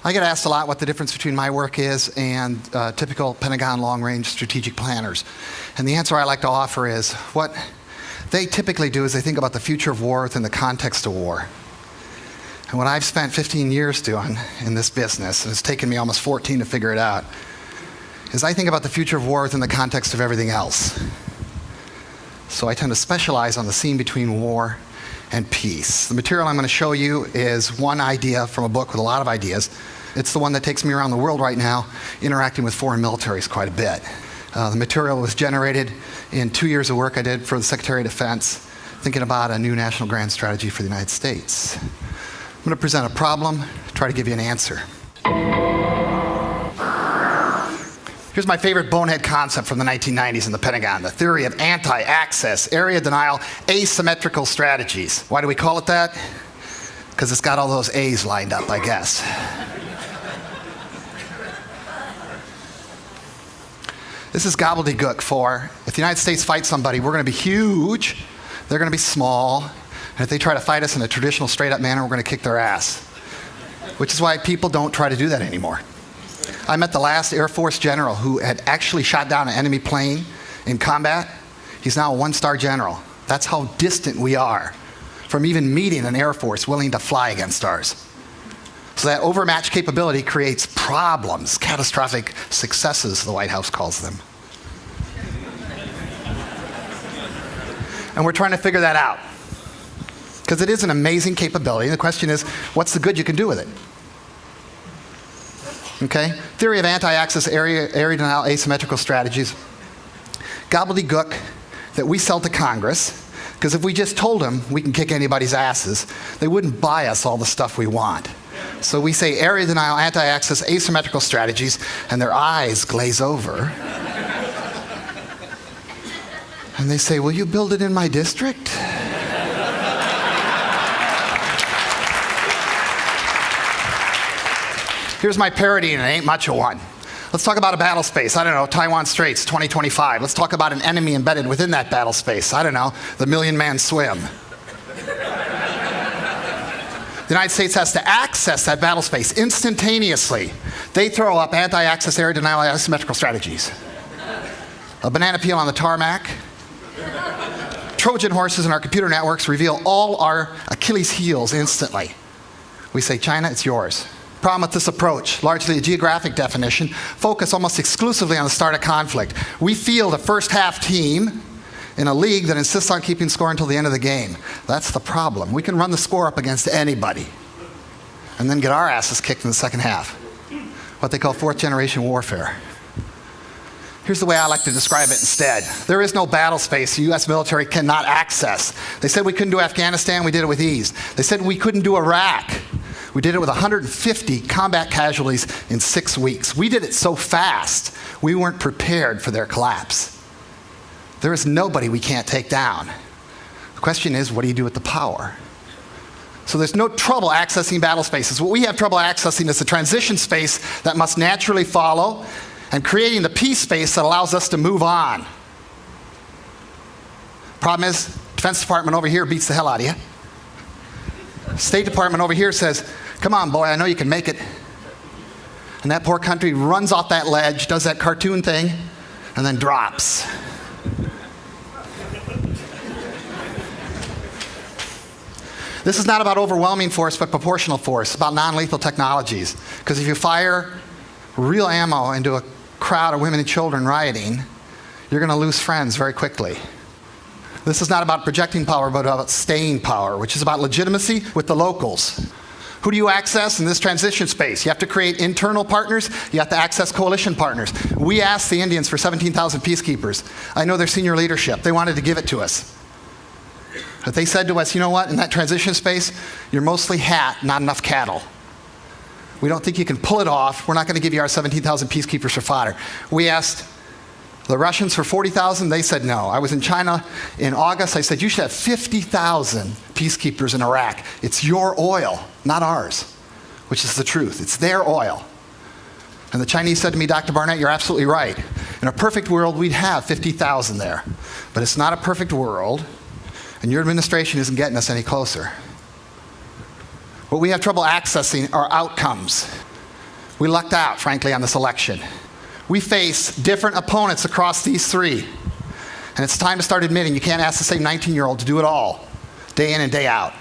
I get asked a lot what the difference between my work is and typical Pentagon long-range strategic planners. And the answer I like to offer is what they typically do is they think about the future of war within the context of war. And what I've spent 15 years doing in this business, and it's taken me almost 14 to figure it out, is I think about the future of war within the context of everything else. So I tend to specialize on the scene between war and peace. The material I'm going to show you is one idea from a book with a lot of ideas. It's the one that takes me around the world right now, interacting with foreign militaries quite a bit. The material was generated in 2 years of work I did for the Secretary of Defense, thinking about a new national grand strategy for the United States. I'm going to present a problem, try to give you an answer. Here's my favorite bonehead concept from the 1990s in the Pentagon, the theory of anti-access, area denial, asymmetrical strategies. Why do we call it that? Because it's got all those A's lined up, I guess. This is gobbledygook for, if the United States fights somebody, we're going to be huge, they're going to be small, and if they try to fight us in a traditional straight-up manner, we're going to kick their ass. Which is why people don't try to do that anymore. I met the last Air Force general who had actually shot down an enemy plane in combat. He's now a one-star general. That's how distant we are from even meeting an Air Force willing to fly against ours. So that overmatched capability creates problems, catastrophic successes, the White House calls them. And we're trying to figure that out. Because it is an amazing capability. The question is, what's the good you can do with it? Okay? Theory of anti-access, area denial, asymmetrical strategies. Gobbledygook that we sell to Congress, because if we just told them we can kick anybody's asses, they wouldn't buy us all the stuff we want. So we say area denial, anti-access, asymmetrical strategies, and their eyes glaze over. And they say, will you build it in my district? Here's my parody, and it ain't much of one. Let's talk about a battle space. I don't know, Taiwan Straits, 2025. Let's talk about an enemy embedded within that battle space. I don't know, the Million-Man Swim. The United States has to access that battle space instantaneously. They throw up anti-access, area denial, asymmetrical strategies. A banana peel on the tarmac. Trojan horses in our computer networks reveal all our Achilles heels instantly. We say, China, it's yours. Problem with this approach, largely a geographic definition, focus almost exclusively on the start of conflict. We field a first half team in a league that insists on keeping score until the end of the game. That's the problem. We can run the score up against anybody and then get our asses kicked in the second half. What they call fourth generation warfare. Here's the way I like to describe it instead. There is no battle space the US military cannot access. They said we couldn't do Afghanistan, we did it with ease. They said we couldn't do Iraq. We did it with 150 combat casualties in 6 weeks. We did it so fast, we weren't prepared for their collapse. There is nobody we can't take down. The question is, what do you do with the power? So there's no trouble accessing battle spaces. What we have trouble accessing is the transition space that must naturally follow, and creating the peace space that allows us to move on. Problem is, Defense Department over here beats the hell out of you. State Department over here says, come on, boy, I know you can make it. And that poor country runs off that ledge, does that cartoon thing, and then drops. This is not about overwhelming force, but proportional force, about non-lethal technologies. Because if you fire real ammo into a crowd of women and children rioting, you're going to lose friends very quickly. This is not about projecting power, but about staying power, which is about legitimacy with the locals. Who do you access in this transition space? You have to create internal partners. You have to access coalition partners. We asked the Indians for 17,000 peacekeepers. I know their senior leadership. They wanted to give it to us. But they said to us, you know what, in that transition space, you're mostly hat, not enough cattle. We don't think you can pull it off. We're not going to give you our 17,000 peacekeepers for fodder. We asked the Russians for 40,000. They said no. I was in China in August. I said, you should have 50,000 peacekeepers in Iraq. It's your oil, not ours, which is the truth. It's their oil. And the Chinese said to me, Dr. Barnett, you're absolutely right. In a perfect world, we'd have 50,000 there. But it's not a perfect world, and your administration isn't getting us any closer. What we have trouble accessing are outcomes. We lucked out, frankly, on this election. We face different opponents across these three. And it's time to start admitting you can't ask the same 19-year-old to do it all, day in and day out.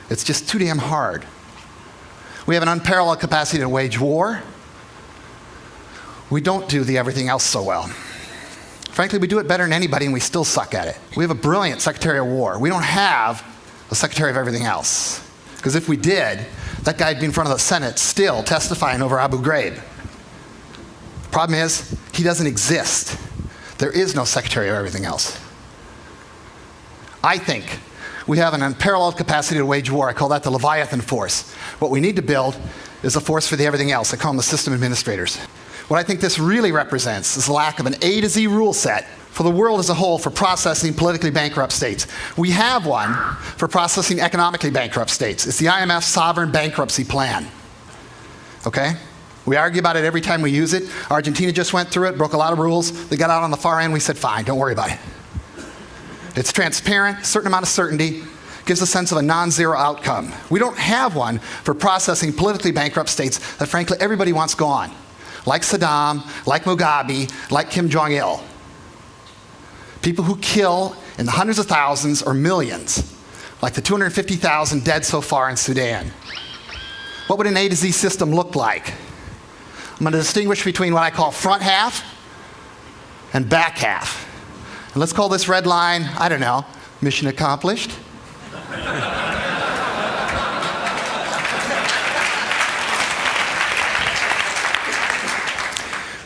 It's just too damn hard. We have an unparalleled capacity to wage war. We don't do the everything else so well. Frankly, we do it better than anybody, and we still suck at it. We have a brilliant Secretary of War. We don't have a Secretary of everything else. Because if we did, that guy'd be in front of the Senate still testifying over Abu Ghraib. The problem is, he doesn't exist. There is no Secretary of everything else. I think we have an unparalleled capacity to wage war. I call that the Leviathan force. What we need to build is a force for the everything else. I call them the system administrators. What I think this really represents is the lack of an A to Z rule set for the world as a whole for processing politically bankrupt states. We have one for processing economically bankrupt states. It's the IMF Sovereign Bankruptcy Plan. Okay? We argue about it every time we use it. Argentina just went through it, broke a lot of rules. They got out on the far end. We said, fine, don't worry about it. It's transparent, a certain amount of certainty, gives a sense of a non-zero outcome. We don't have one for processing politically bankrupt states that, frankly, everybody wants gone. Like Saddam, like Mugabe, like Kim Jong-il. People who kill in the hundreds of thousands or millions, like the 250,000 dead so far in Sudan. What would an A to Z system look like? I'm going to distinguish between what I call front half and back half. And let's call this red line, I don't know, mission accomplished.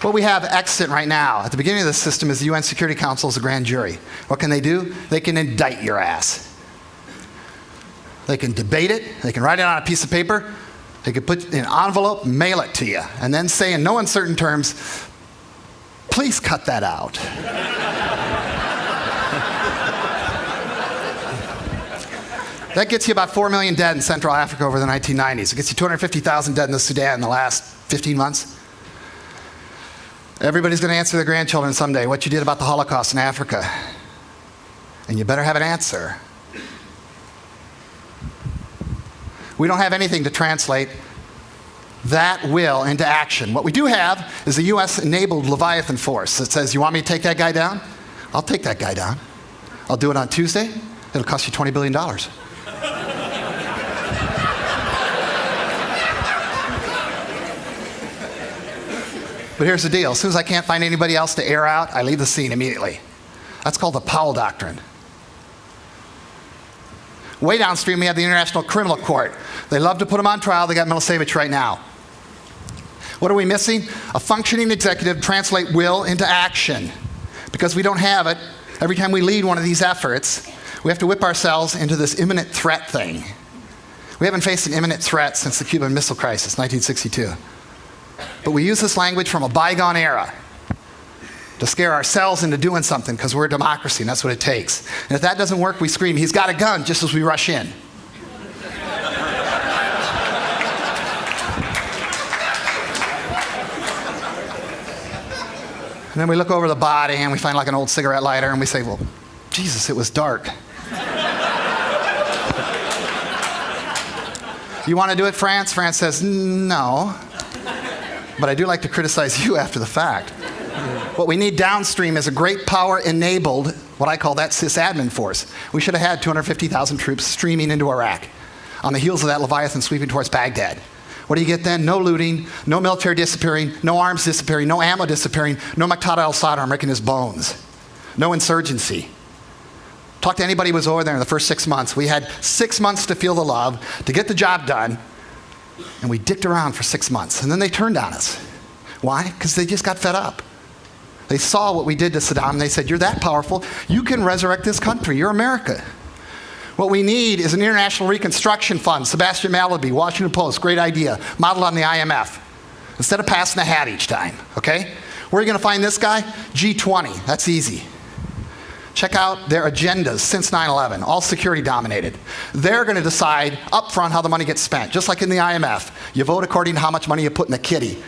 What we have extant right now, at the beginning of the system, is the UN Security Council as a grand jury. What can they do? They can indict your ass. They can debate it, they can write it on a piece of paper, they can put it in an envelope, mail it to you, and then say in no uncertain terms, please cut that out. That gets you about 4 million dead in Central Africa over the 1990s. It gets you 250,000 dead in the Sudan in the last 15 months. Everybody's going to answer their grandchildren someday what you did about the Holocaust in Africa. And you better have an answer. We don't have anything to translate that will into action. What we do have is a US-enabled Leviathan force that says, you want me to take that guy down? I'll take that guy down. I'll do it on Tuesday. It'll cost you $20 billion. But here's the deal. As soon as I can't find anybody else to air out, I leave the scene immediately. That's called the Powell Doctrine. Way downstream, we have the International Criminal Court. They love to put him on trial. They got Milosevic right now. What are we missing? A functioning executive to translate will into action. Because we don't have it, every time we lead one of these efforts, we have to whip ourselves into this imminent threat thing. We haven't faced an imminent threat since the Cuban Missile Crisis, 1962. But we use this language from a bygone era to scare ourselves into doing something because we're a democracy and that's what it takes. And if that doesn't work, we scream, he's got a gun, just as we rush in. And then we look over the body and we find like an old cigarette lighter and we say, well, Jesus, it was dark. You want to do it, France? France says, no. But I do like to criticize you after the fact. What we need downstream is a great power-enabled, what I call that sysadmin force. We should have had 250,000 troops streaming into Iraq on the heels of that Leviathan sweeping towards Baghdad. What do you get then? No looting, no military disappearing, no arms disappearing, no ammo disappearing, no Muqtada al-Sadr breaking his bones, no insurgency. Talk to anybody who was over there in the first 6 months. We had 6 months to feel the love, to get the job done, and we dicked around for 6 months. And then they turned on us. Why? Because they just got fed up. They saw what we did to Saddam, and they said, you're that powerful, you can resurrect this country, you're America. What we need is an international reconstruction fund. Sebastian Mallaby, Washington Post, great idea, modeled on the IMF. Instead of passing the hat each time, okay? Where are you going to find this guy? G20, that's easy. Check out their agendas since 9/11, all security dominated. They're going to decide up front how the money gets spent, just like in the IMF. You vote according to how much money you put in the kitty.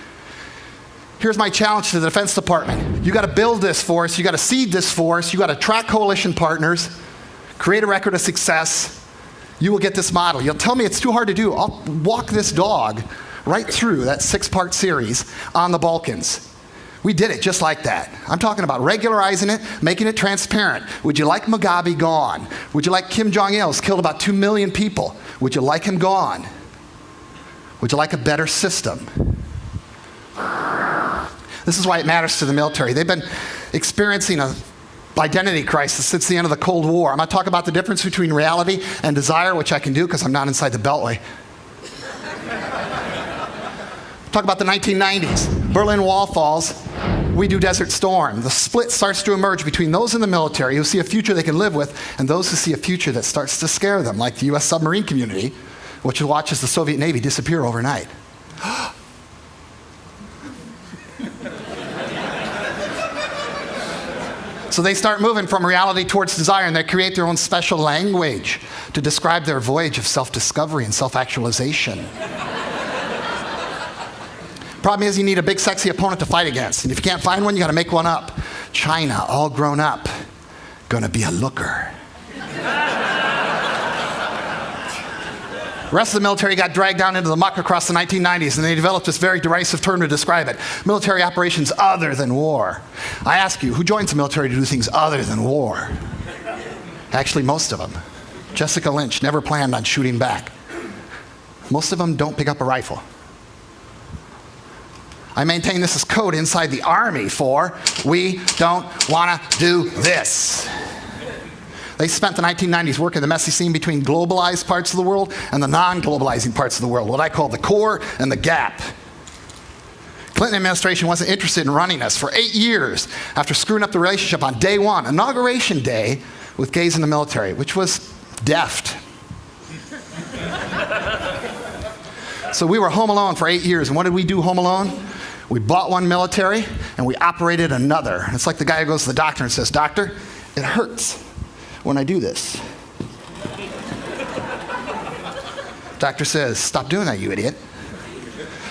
Here's my challenge to the Defense Department. You got to build this force, you got to seed this force, you got to attract coalition partners, create a record of success. You will get this model. You'll tell me it's too hard to do. I'll walk this dog right through that 6-part series on the Balkans. We did it just like that. I'm talking about regularizing it, making it transparent. Would you like Mugabe gone? Would you like Kim Jong-il, who's killed about 2 million people? Would you like him gone? Would you like a better system? This is why it matters to the military. They've been experiencing an identity crisis since the end of the Cold War. I'm going to talk about the difference between reality and desire, which I can do because I'm not inside the Beltway. Talk about the 1990s. Berlin Wall falls. We do Desert Storm. The split starts to emerge between those in the military who see a future they can live with and those who see a future that starts to scare them, like the US submarine community, which watches the Soviet Navy disappear overnight. So they start moving from reality towards desire, and they create their own special language to describe their voyage of self-discovery and self-actualization. Problem is, you need a big, sexy opponent to fight against. And if you can't find one, you got to make one up. China, all grown up, gonna be a looker. The rest of the military got dragged down into the muck across the 1990s, and they developed this very derisive term to describe it: military operations other than war. I ask you, who joins the military to do things other than war? Actually, most of them. Jessica Lynch never planned on shooting back. Most of them don't pick up a rifle. I maintain this as code inside the Army for we don't want to do this. They spent the 1990s working the messy seam between globalized parts of the world and the non-globalizing parts of the world, what I call the core and the gap. Clinton administration wasn't interested in running us for 8 years after screwing up the relationship on day one, inauguration day, with gays in the military, which was deft. So we were home alone for 8 years, and what did we do home alone? We bought one military, and we operated another. It's like the guy who goes to the doctor and says, "Doctor, it hurts when I do this." Doctor says, "Stop doing that, you idiot."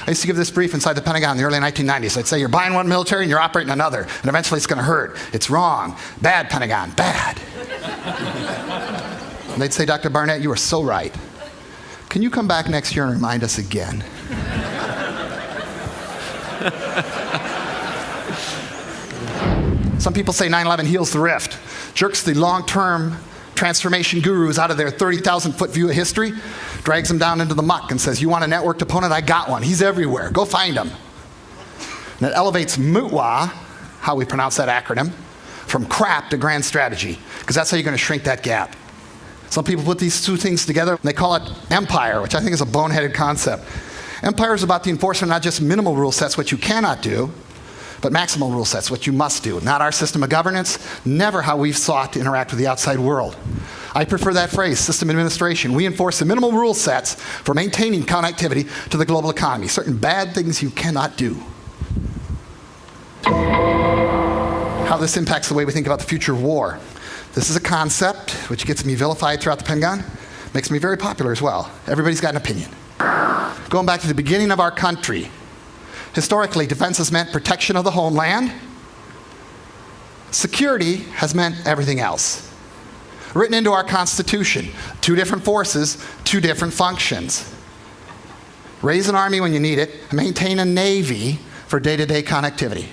I used to give this brief inside the Pentagon in the early 1990s. I'd say, "You're buying one military and you're operating another, and eventually it's going to hurt. It's wrong. Bad, Pentagon, bad." And they'd say, "Dr. Barnett, you are so right. Can you come back next year and remind us again?" Some people say 9/11 heals the rift, jerks the long-term transformation gurus out of their 30,000-foot view of history, drags them down into the muck and says, "You want a networked opponent? I got one. He's everywhere. Go find him." And it elevates MUTWA, how we pronounce that acronym, from crap to grand strategy, because that's how you're going to shrink that gap. Some people put these two things together, and they call it empire, which I think is a boneheaded concept. Empire is about the enforcement of not just minimal rule sets, what you cannot do, but maximal rule sets, what you must do. Not our system of governance, never how we've sought to interact with the outside world. I prefer that phrase, system administration. We enforce the minimal rule sets for maintaining connectivity to the global economy, certain bad things you cannot do. How this impacts the way we think about the future of war. This is a concept which gets me vilified throughout the Pentagon, makes me very popular as well. Everybody's got an opinion. Going back to the beginning of our country, historically, defense has meant protection of the homeland. Security has meant everything else. Written into our Constitution, 2 different forces, 2 different functions. Raise an army when you need it, maintain a navy for day-to-day connectivity.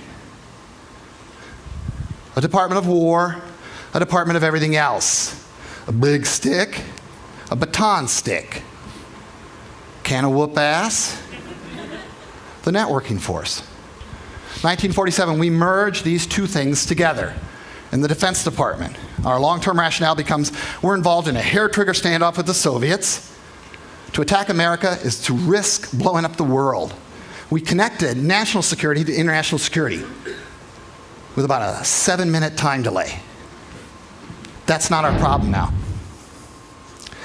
A Department of War, a Department of everything else. A big stick, a baton stick. Can of whoop ass? The networking force. 1947, we merged these 2 things together in the Defense Department. Our long-term rationale becomes we're involved in a hair-trigger standoff with the Soviets. To attack America is to risk blowing up the world. We connected national security to international security with about a 7-minute time delay. That's not our problem now.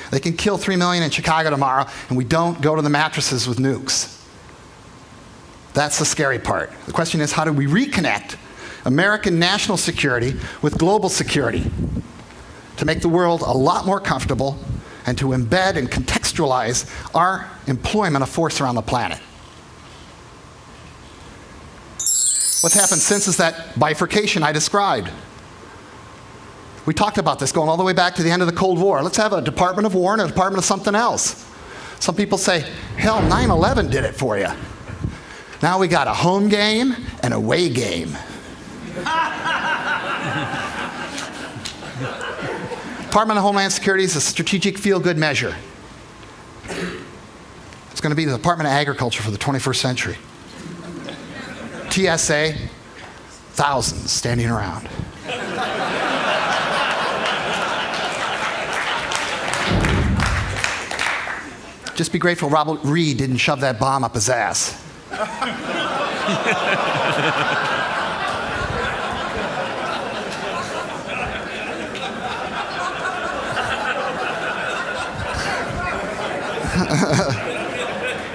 They can kill 3 million in Chicago tomorrow, and we don't go to the mattresses with nukes. That's the scary part. The question is, how do we reconnect American national security with global security to make the world a lot more comfortable and to embed and contextualize our employment of force around the planet? What's happened since is that bifurcation I described. We talked about this going all the way back to the end of the Cold War. Let's have a Department of War and a Department of something else. Some people say, hell, 9/11 did it for you. Now we got a home game and a away game. Department of Homeland Security is a strategic feel-good measure. It's going to be the Department of Agriculture for the 21st century. TSA, thousands standing around. Just be grateful Robert Reed didn't shove that bomb up his ass.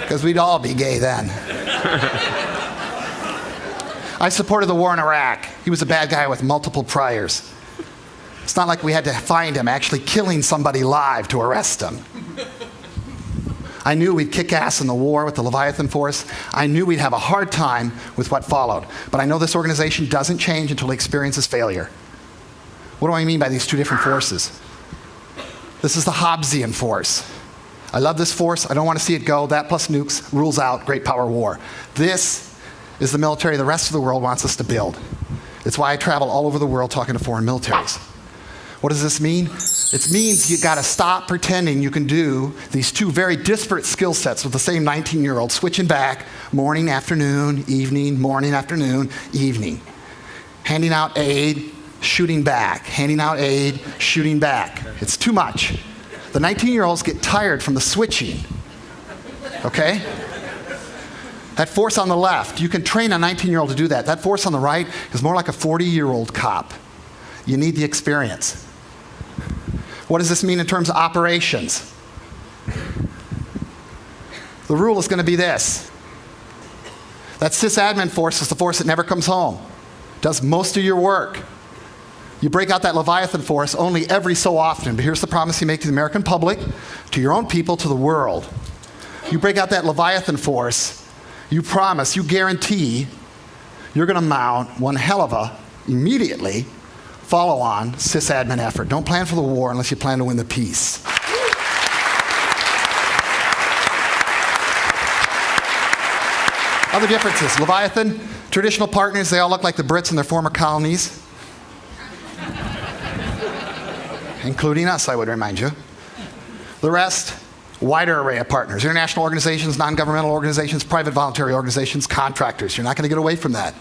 Because we'd all be gay then. I supported the war in Iraq. He was a bad guy with multiple priors. It's not like we had to find him actually killing somebody live to arrest him. I knew we'd kick ass in the war with the Leviathan force. I knew we'd have a hard time with what followed. But I know this organization doesn't change until it experiences failure. What do I mean by these two different forces? This is the Hobbesian force. I love this force. I don't want to see it go. That plus nukes rules out great power war. This is the military the rest of the world wants us to build. It's why I travel all over the world talking to foreign militaries. What does this mean? It means you got to stop pretending you can do these two very disparate skill sets with the same 19-year-old, switching back morning, afternoon, evening, morning, afternoon, evening. Handing out aid, shooting back. Handing out aid, shooting back. It's too much. The 19-year-olds get tired from the switching. Okay? That force on the left, you can train a 19-year-old to do that. That force on the right is more like a 40-year-old cop. You need the experience. What does this mean in terms of operations? The rule is going to be this. That sysadmin force is the force that never comes home. Does most of your work. You break out that Leviathan force only every so often, but here's the promise you make to the American public, to your own people, to the world. You break out that Leviathan force, you promise, you guarantee, you're going to mount one hell of a, immediately, follow-on sysadmin effort. Don't plan for the war unless you plan to win the peace. Other differences. Leviathan, traditional partners, they all look like the Brits in their former colonies. Including us, I would remind you. The rest, wider array of partners. International organizations, non-governmental organizations, private voluntary organizations, contractors. You're not going to get away from that.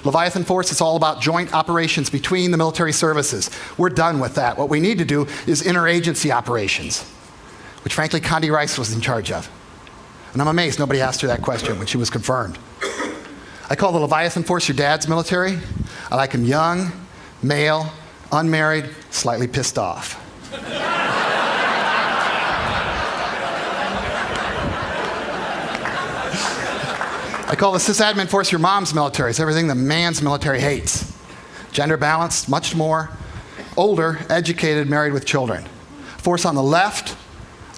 Leviathan force, it's all about joint operations between the military services. We're done with that. What we need to do is interagency operations, which frankly Condi Rice was in charge of. And I'm amazed nobody asked her that question when she was confirmed. I call the Leviathan force your dad's military. I like him young, male, unmarried, slightly pissed off. I call the sysadmin force your mom's military. It's everything the man's military hates. Gender balanced, much more. Older, educated, married with children. Force on the left,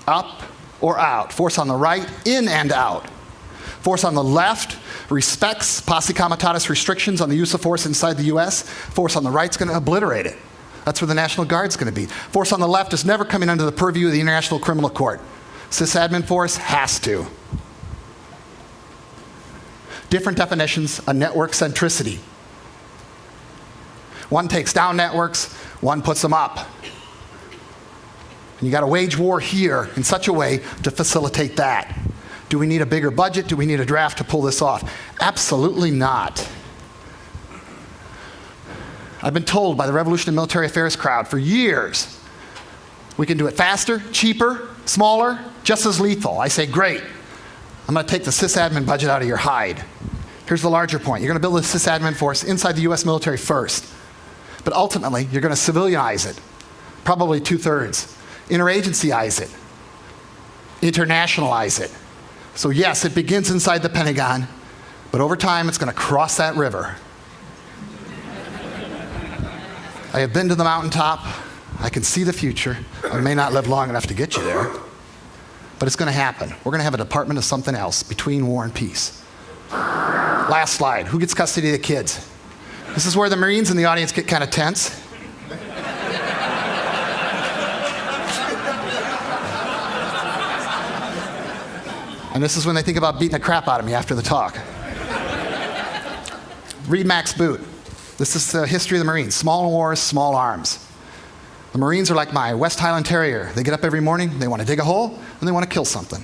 up or out. Force on the right, in and out. Force on the left respects posse comitatus restrictions on the use of force inside the US. Force on the right's going to obliterate it. That's where the National Guard's going to be. Force on the left is never coming under the purview of the International Criminal Court. Sysadmin force has to. Different definitions of network centricity. One takes down networks, one puts them up. And you got to wage war here in such a way to facilitate that. Do we need a bigger budget? Do we need a draft to pull this off? Absolutely not. I've been told by the Revolution in Military Affairs crowd for years, we can do it faster, cheaper, smaller, just as lethal. I say, great. I'm going to take the sysadmin budget out of your hide. Here's the larger point. You're going to build a sysadmin force inside the US military first. But ultimately, you're going to civilianize it. Probably 2/3. Interagencyize it. Internationalize it. So yes, it begins inside the Pentagon, but over time, it's going to cross that river. I have been to the mountaintop. I can see the future. I may not live long enough to get you there. But it's going to happen. We're going to have a department of something else between war and peace. Last slide. Who gets custody of the kids? This is where the Marines in the audience get kind of tense. And this is when they think about beating the crap out of me after the talk. Read Max Boot. This is the history of the Marines. Small wars, small arms. The Marines are like my West Highland Terrier. They get up every morning, they want to dig a hole, and they want to kill something.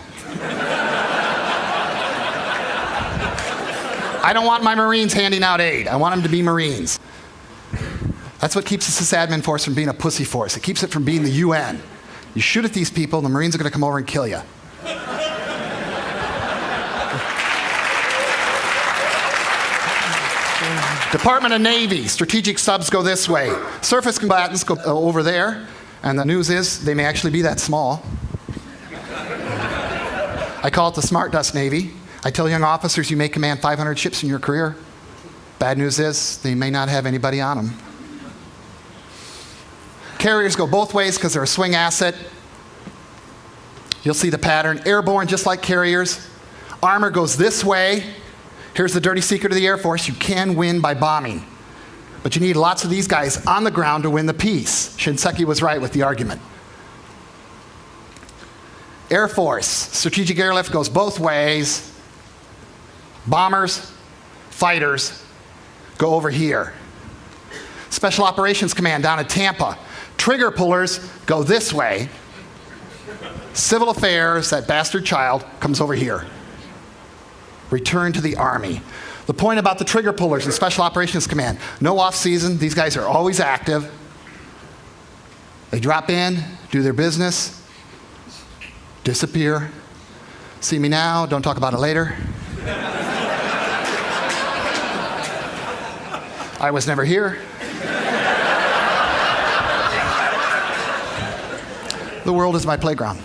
I don't want my Marines handing out aid. I want them to be Marines. That's what keeps the sysadmin force from being a pussy force. It keeps it from being the UN. You shoot at these people, and the Marines are going to come over and kill you. Department of Navy, strategic subs go this way. Surface combatants go over there, and the news is they may actually be that small. I call it the smart dust Navy. I tell young officers you may command 500 ships in your career. Bad news is they may not have anybody on them. Carriers go both ways because they're a swing asset. You'll see the pattern. Airborne, just like carriers. Armor goes this way. Here's the dirty secret of the Air Force. You can win by bombing. But you need lots of these guys on the ground to win the peace. Shinseki was right with the argument. Air Force, strategic airlift goes both ways. Bombers, fighters go over here. Special Operations Command down at Tampa. Trigger pullers go this way. Civil Affairs, that bastard child, comes over here. Return to the Army. The point about the trigger pullers and Special Operations Command, no off-season, these guys are always active. They drop in, do their business, disappear. See me now, don't talk about it later. I was never here. The world is my playground.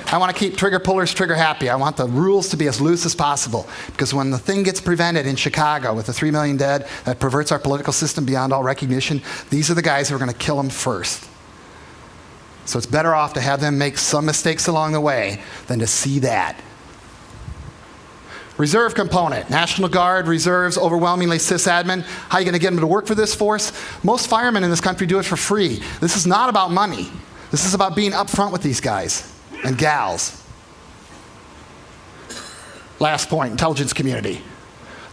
I want to keep trigger pullers trigger happy. I want the rules to be as loose as possible. Because when the thing gets prevented in Chicago with the 3 million dead that perverts our political system beyond all recognition, these are the guys who are going to kill them first. So it's better off to have them make some mistakes along the way than to see that. Reserve component, National Guard, reserves, overwhelmingly sysadmin. How are you going to get them to work for this force? Most firemen in this country do it for free. This is not about money. This is about being upfront with these guys and gals. Last point, intelligence community.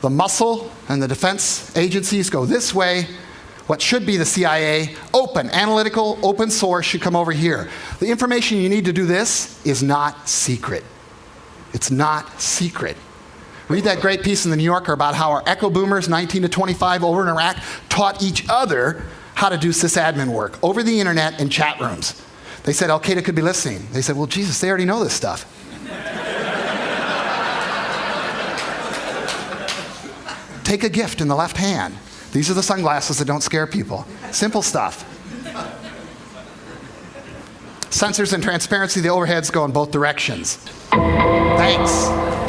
The muscle and the defense agencies go this way. What should be the CIA, open, analytical, open source, should come over here. The information you need to do this is not secret. It's not secret. Read that great piece in the New Yorker about how our echo boomers, 19 to 25, over in Iraq, taught each other how to do sysadmin work over the internet in chat rooms. They said Al-Qaeda could be listening. They said, well, Jesus, they already know this stuff. Take a gift in the left hand. These are the sunglasses that don't scare people. Simple stuff. Sensors and transparency, the overheads go in both directions. Thanks.